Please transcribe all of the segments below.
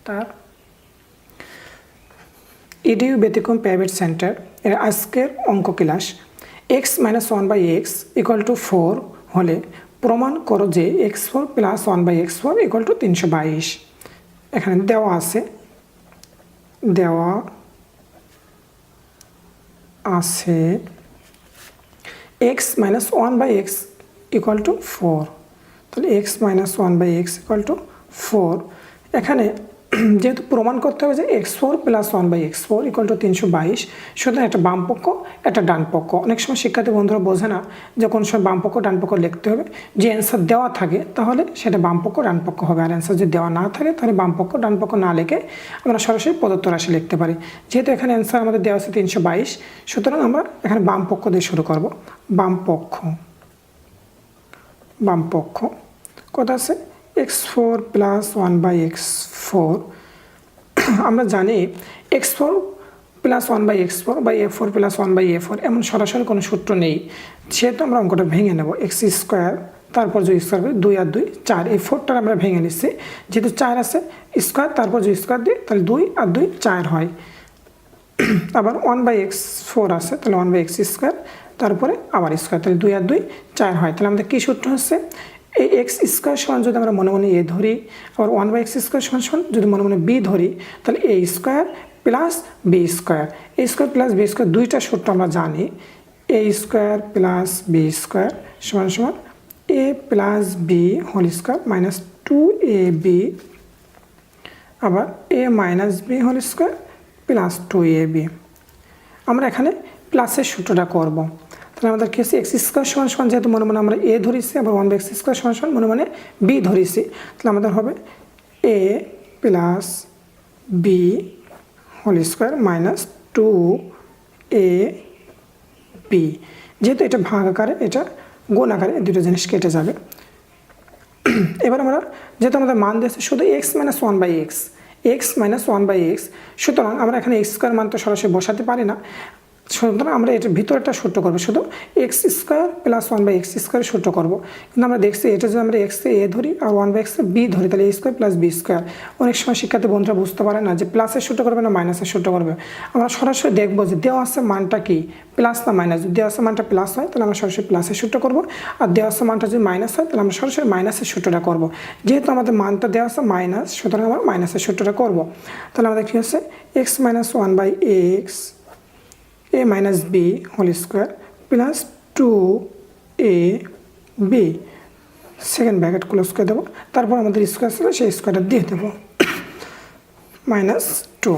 তার ইডিউ ব্যতিক্রম private centre এর আজকের অঙ্ক ক্লাস x - 1/x = 4 হলে প্রমাণ করো যে x4 + 1/x4 = 322। এখানে দেওয়া আছে x - 1/x = 4। তাহলে x - 1/x = 4। এখানে যেহেতু প্রমাণ করতে হবে যে x4 + 1/x4 = 322, সুতরাং একটা বাম পক্ষ একটা ডান পক্ষ। অনেক সময় শিক্ষার্থী বন্ধুরা বোঝে না যে কোন সময় বাম পক্ষ ডান পক্ষ লিখতে হবে। যে অ্যান্সার দেওয়া থাকে তাহলে সেটা বাম পক্ষ ডান পক্ষ হবে, আর অ্যান্সার যদি দেওয়া না থাকে তাহলে বাম পক্ষ ডান পক্ষ না লিখে আমরা সরাসরি প্রদত্ত রাশি লিখতে পারি। যেহেতু এখানে অ্যান্সার আমাদের দেওয়া আছে 322, সুতরাং আমরা এখানে বাম পক্ষ দিয়ে শুরু করব। বাম পক্ষ কত আছে? x4 + 1/x4। আমরা জানি x4 + 1/x4 বা a4 + 1/a4 এমন সরাসরি কোনো সূত্র নেই, সেহেতু আমরা অঙ্কটা ভেঙে নেব। x² তারপর যে স্কোয়ার করি 2 আর 2 4, এই 4টা আমরা ভেঙে নিচ্ছি। যেহেতু 4 আছে স্কোয়ার তারপর যে স্কোয়ার দিই তাহলে 2 আর 2 4 হয়। আবার 1/x4 আছে, তাহলে 1/x² তারপরে আবার স্কোয়ার, তাহলে 2 আর 2 4 হয়। তাহলে আমাদের কী সূত্র হচ্ছে? এই x² সমান যদি আমরা মনে মনে a ধরি, আবার 1/x² সমান যদি মনে মনে b ধরি, তাহলে a² + b²। a² + b² দুইটা সূত্র আমরা জানি। a² + b² সমান a + b² - 2ab, আবার a - b² + 2ab। আমরা এখানে প্লাসের সূত্রটা করব। তাহলে আমাদের কী হচ্ছে? x² সমান যেহেতু মনে মনে আমরা a ধরেছি, আবার 1/x² সমান মনে মনে b ধরেছি, তাহলে আমাদের হবে a + b² - 2ab। যেহেতু এটা ভাগ আকারে এটা গুণ আকারে, দুটো জিনিস কেটে যাবে। এবার আমরা যেহেতু আমাদের মান দিয়েছে শুধু x - 1/x, সুতরাং আমরা এখানে x² মান তো সরাসরি বসাতে পারি না, সুতরাং আমরা এটার ভিতরে একটা সূত্র করবো, শুধু x² + 1/x² সূত্র করবো। কিন্তু আমরা দেখছি এটা যদি আমরা x এ a ধরি আর 1/x b ধরি, তাহলে a² + b²। অনেক সময় শিক্ষার্থী বন্ধুরা বুঝতে পারে না যে প্লাসের সূত্র করবে না মাইনাসের সূত্র করবে। আমরা সরাসরি দেখবো যে দেওয়া আছে মানটা কি, প্লাস না মাইনাস। যদি দেওয়া আছে মানটা প্লাস হয় তাহলে আমরা সরাসরি প্লাসের সূত্র করবো, আর দেওয়া আছে মানটা যদি মাইনাস হয় তাহলে আমরা সরাসরি মাইনাসের সূত্রটা করবো। যেহেতু আমাদের মানটা দেওয়া আছে মাইনাস, সুতরাং আমরা মাইনাসের সূত্রটা করবো। তাহলে আমাদের কী হচ্ছে? x - 1/x a - b² + 2ab, second bracket close করে দেবো। তারপর আমাদের স্কোয়ার ছিল সেই স্কোয়ারটা দিয়ে দেবো -2।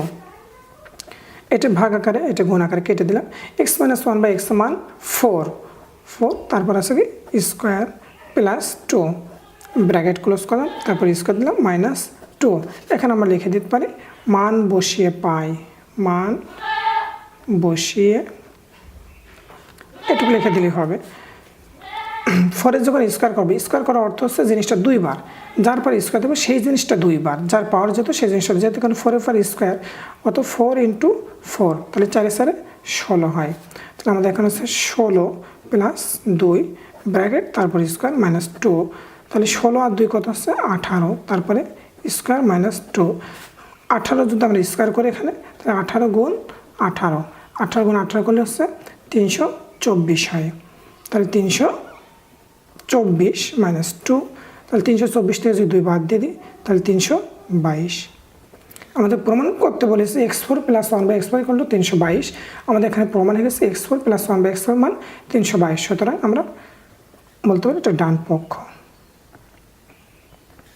এটা ভাগ আকারে এটা গুণ আকারে কেটে দিলাম। x - 1/x মান 4, তারপর আছে কি স্কোয়ার + 2, ব্র্যাকেট ক্লোজ করলাম, তারপর স্কোয়ার দিলাম -2। এখানে আমরা লিখে দিতে পারি মান বসিয়ে পাই, এটুকু লিখে দিলেই হবে। ফরে যখন স্কোয়ার করবে, স্কোয়ার করার অর্থ হচ্ছে জিনিসটা দুইবার, যার পর স্কোয়ার দেবো সেই জিনিসটা দুইবার, যার পাওয়ার যেত সেই জিনিসটা, যেহেতু কারণ 4 স্কোয়ার অত 4 × 4, তাহলে 4 × 4 = 16 হয়। তাহলে আমাদের এখানে হচ্ছে 16 + 2 ব্র্যাকেট তারপর স্কোয়ার -2, তাহলে 16 আর 2 কত হচ্ছে 18, তারপরে স্কোয়ার -2। 18 যদি আমরা স্কোয়ার করি এখানে, তাহলে 18 × 18, 18 × 18 করলে হচ্ছে 324 হয়। তাহলে 324 - 2, তাহলে 324 থেকে যদি 2 বাদ দিয়ে দিই তাহলে 322। আমাদের প্রমাণ করতে বলেছে x4 + 1/x4 = 322। আমাদের এখানে প্রমাণ হয়ে গেছে x4 + 1/x4 মান 322, সুতরাং আমরা বলতে পারি এটা ডান পক্ষ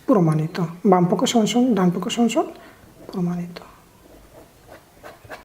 প্রমাণিত। বাম পক্ষ সমান ডান পক্ষ সমান প্রমাণিত।